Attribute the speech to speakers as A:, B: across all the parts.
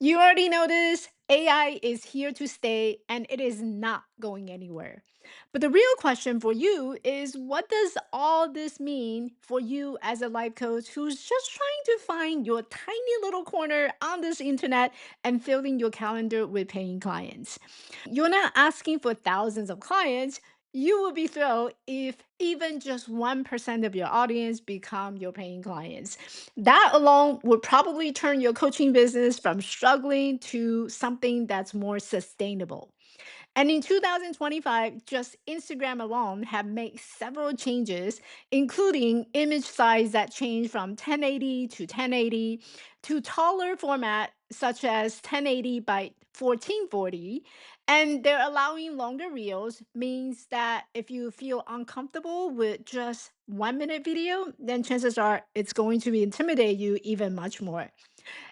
A: You already know this. AI is here to stay and it is not going anywhere. But the real question for you is, what does all this mean for you as a life coach who's just trying to find your tiny little corner on this internet and filling your calendar with paying clients? You're not asking for thousands of clients. You will be thrilled if even just 1% of your audience become your paying clients. That alone would probably turn your coaching business from struggling to something that's more sustainable. And in 2025, just Instagram alone have made several changes, including image size that changed from 1080 to 1080 to taller format such as 1080 by 1440. And they're allowing longer reels, means that if you feel uncomfortable with just 1 minute video, then chances are it's going to intimidate you even much more.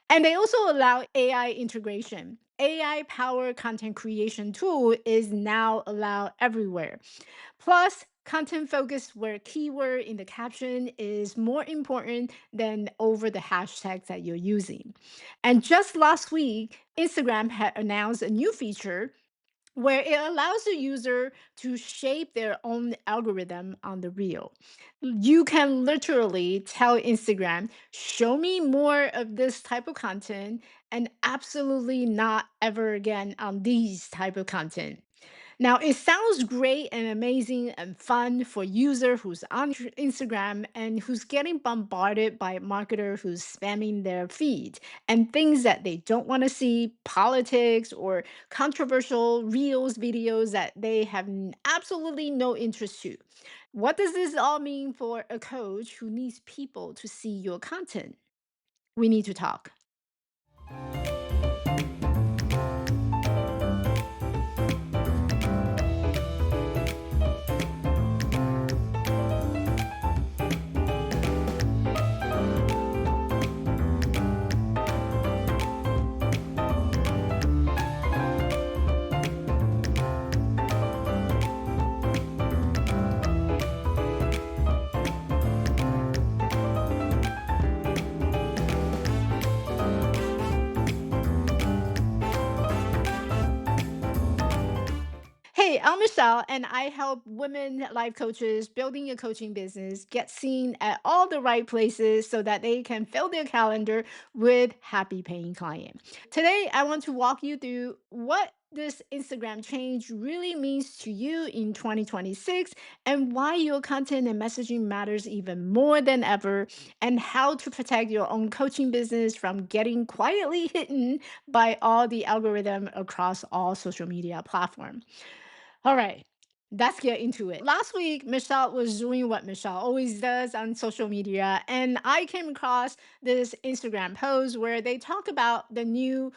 A: And they also allow AI integration. AI powered content creation tool is now allowed everywhere. Plus, content focus where keyword in the caption is more important than over the hashtags that you're using. And just last week, Instagram had announced a new feature where it allows the user to shape their own algorithm on the reel. You can literally tell Instagram, show me more of this type of content and absolutely not ever again on these type of content. Now, it sounds great and amazing and fun for user who's on Instagram and who's getting bombarded by a marketer who's spamming their feed and things that they don't want to see, politics or controversial reels videos that they have absolutely no interest to. What does this all mean for a coach who needs people to see your content? We need to talk. Hey, I'm Michelle, and I help women life coaches building a coaching business get seen at all the right places so that they can fill their calendar with happy paying clients. Today, I want to walk you through what this Instagram change really means to you in 2026 and why your content and messaging matters even more than ever, and how to protect your own coaching business from getting quietly hidden by all the algorithm across all social media platforms. All right, let's get into it. Last week, Michelle was doing what Michelle always does on social media, and I came across this Instagram post where they talk about the new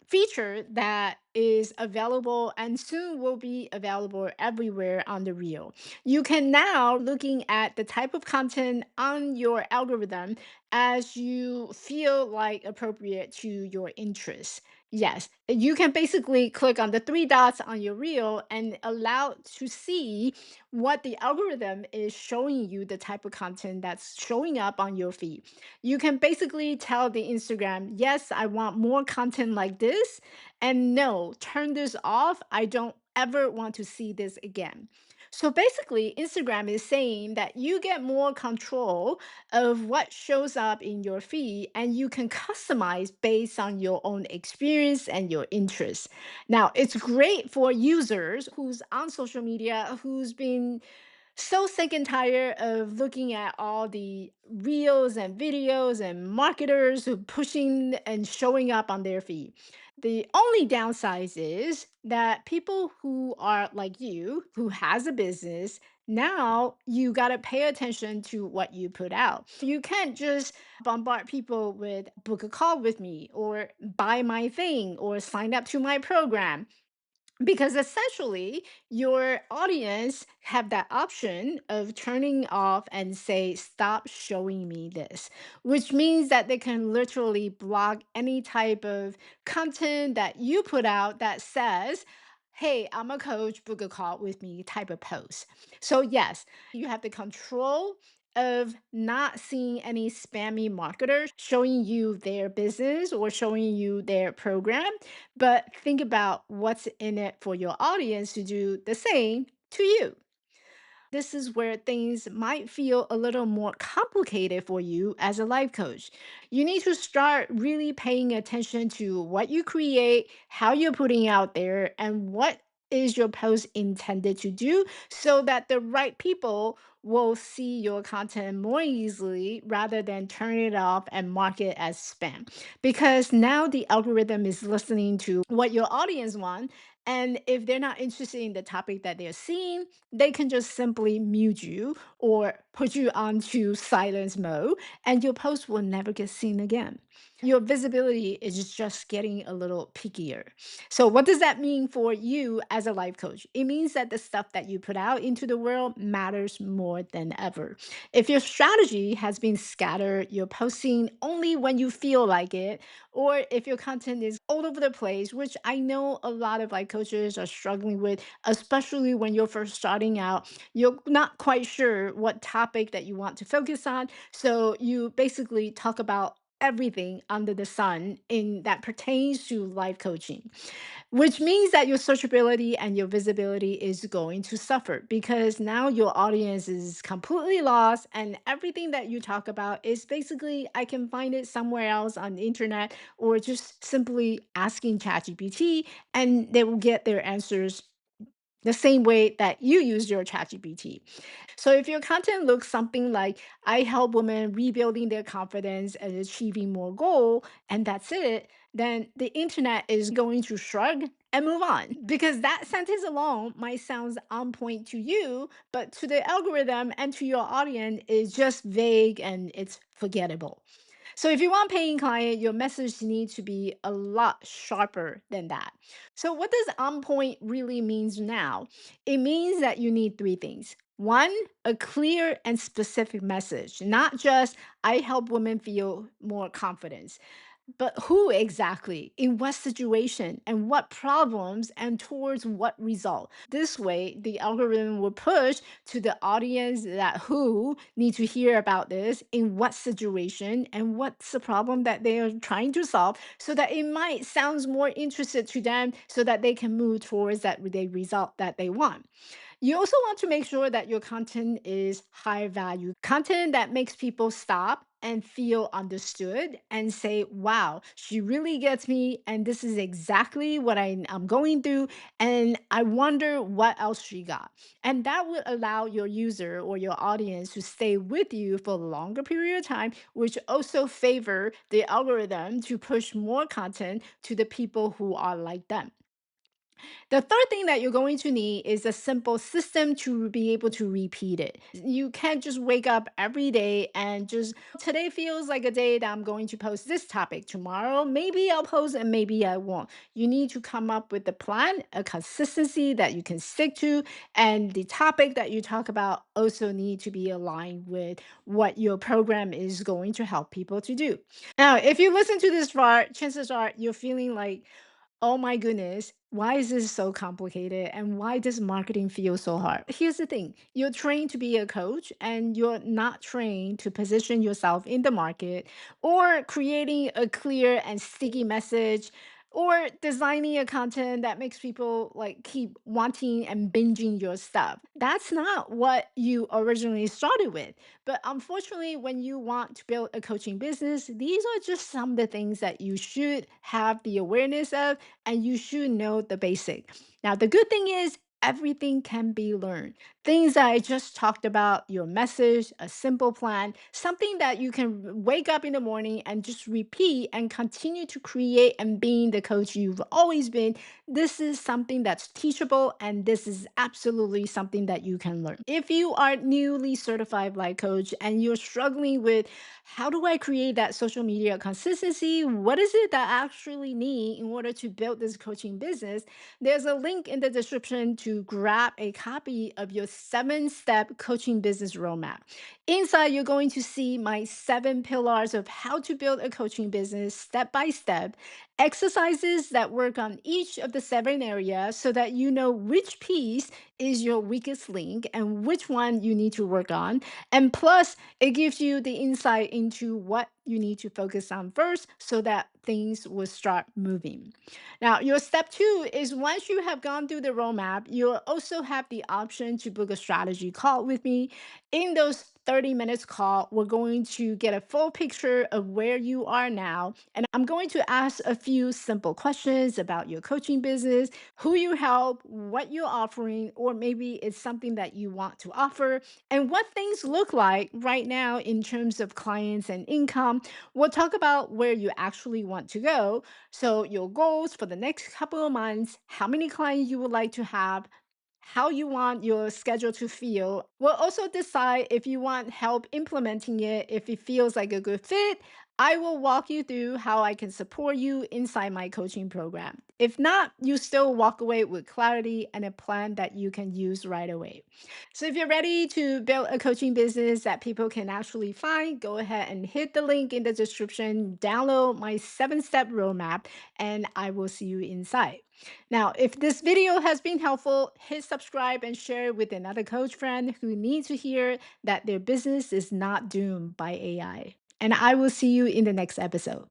A: feature that is available and soon will be available everywhere on the reel. You can now looking at the type of content on your algorithm as you feel like appropriate to your interests. Yes, you can basically click on the three dots on your reel and allow to see what the algorithm is showing you, the type of content that's showing up on your feed. You can basically tell the Instagram, yes, I want more content like this, and no, turn this off. I don't ever want to see this again. So basically, Instagram is saying that you get more control of what shows up in your feed and you can customize based on your own experience and your interests. Now, it's great for users who's on social media, who's been so sick and tired of looking at all the reels and videos and marketers who pushing and showing up on their feed. The only downside is that people who are like you, who has a business, now you got to pay attention to what you put out. You can't just bombard people with book a call with me or buy my thing or sign up to my program, because essentially your audience have that option of turning off and say stop showing me this, which means that they can literally block any type of content that you put out that says, hey, I'm a coach, book a call with me type of post. So yes, you have the control of not seeing any spammy marketers showing you their business or showing you their program, but think about what's in it for your audience to do the same to you. This is where things might feel a little more complicated for you as a life coach. You need to start really paying attention to what you create, how you're putting out there, and what is your post intended to do so that the right people will see your content more easily rather than turn it off and mark it as spam. Because now the algorithm is listening to what your audience wants. And if they're not interested in the topic that they're seeing, they can just simply mute you or put you onto silence mode, and your post will never get seen again. Your visibility is just getting a little pickier. So, what does that mean for you as a life coach? It means that the stuff that you put out into the world matters more than ever. If your strategy has been scattered, you're posting only when you feel like it, or if your content is all over the place, which I know a lot of life coaches are struggling with, especially when you're first starting out, you're not quite sure what topic that you want to focus on. So you basically talk about everything under the sun in that pertains to life coaching, which means that your searchability and your visibility is going to suffer because now your audience is completely lost, and everything that you talk about is basically I can find it somewhere else on the internet, or just simply asking ChatGPT and they will get their answers the same way that you use your ChatGPT. So if your content looks something like I help women rebuilding their confidence and achieving more goal, and that's it, then the internet is going to shrug and move on because that sentence alone might sound on point to you, but to the algorithm and to your audience is just vague and it's forgettable. So if you want paying client, your message needs to be a lot sharper than that. So what does on point really means now? It means that you need three things. One, a clear and specific message, not just I help women feel more confidence, but who exactly, in what situation, and what problems, and towards what result. This way, the algorithm will push to the audience that who need to hear about this, in what situation, and what's the problem that they are trying to solve, so that it might sounds more interested to them, so that they can move towards that the result that they want. You also want to make sure that your content is high value content that makes people stop and feel understood and say, wow, she really gets me. And this is exactly what I'm going through. And I wonder what else she got. And that would allow your user or your audience to stay with you for a longer period of time, which also favor the algorithm to push more content to the people who are like them. The third thing that you're going to need is a simple system to be able to repeat it. You can't just wake up every day and just, today feels like a day that I'm going to post this topic. Tomorrow, maybe I'll post and maybe I won't. You need to come up with a plan, a consistency that you can stick to, and the topic that you talk about also need to be aligned with what your program is going to help people to do. Now, if you listen to this far, chances are you're feeling like, oh my goodness, why is this so complicated? And why does marketing feel so hard? Here's the thing, you're trained to be a coach and you're not trained to position yourself in the market or creating a clear and sticky message or designing a content that makes people like keep wanting and binging your stuff. That's not what you originally started with. But unfortunately, when you want to build a coaching business, these are just some of the things that you should have the awareness of and you should know the basic. Now, the good thing is everything can be learned. Things that I just talked about, your message, a simple plan, something that you can wake up in the morning and just repeat and continue to create and being the coach you've always been. This is something that's teachable and this is absolutely something that you can learn. If you are newly certified life coach and you're struggling with how do I create that social media consistency? What is it that I actually need in order to build this coaching business? There's a link in the description to grab a copy of your 7-step coaching business roadmap. Inside, you're going to see my 7 pillars of how to build a coaching business step by step, exercises that work on each of the 7 areas so that you know which piece is your weakest link and which one you need to work on. And plus, it gives you the insight into what you need to focus on first so that things will start moving. Now, your step 2 is once you have gone through the roadmap, you'll also have the option to book a strategy call with me. In those 30 minutes call, we're going to get a full picture of where you are now. And I'm going to ask a few simple questions about your coaching business, who you help, what you're offering, or maybe it's something that you want to offer, and what things look like right now in terms of clients and income. We'll talk about where you actually want to go. So, your goals for the next couple of months, how many clients you would like to have, how you want your schedule to feel. We'll also decide if you want help implementing it, if it feels like a good fit. I will walk you through how I can support you inside my coaching program. If not, you still walk away with clarity and a plan that you can use right away. So, if you're ready to build a coaching business that people can actually find, go ahead and hit the link in the description, download my 7-step roadmap, and I will see you inside. Now, if this video has been helpful, hit subscribe and share it with another coach friend who needs to hear that their business is not doomed by AI. And I will see you in the next episode.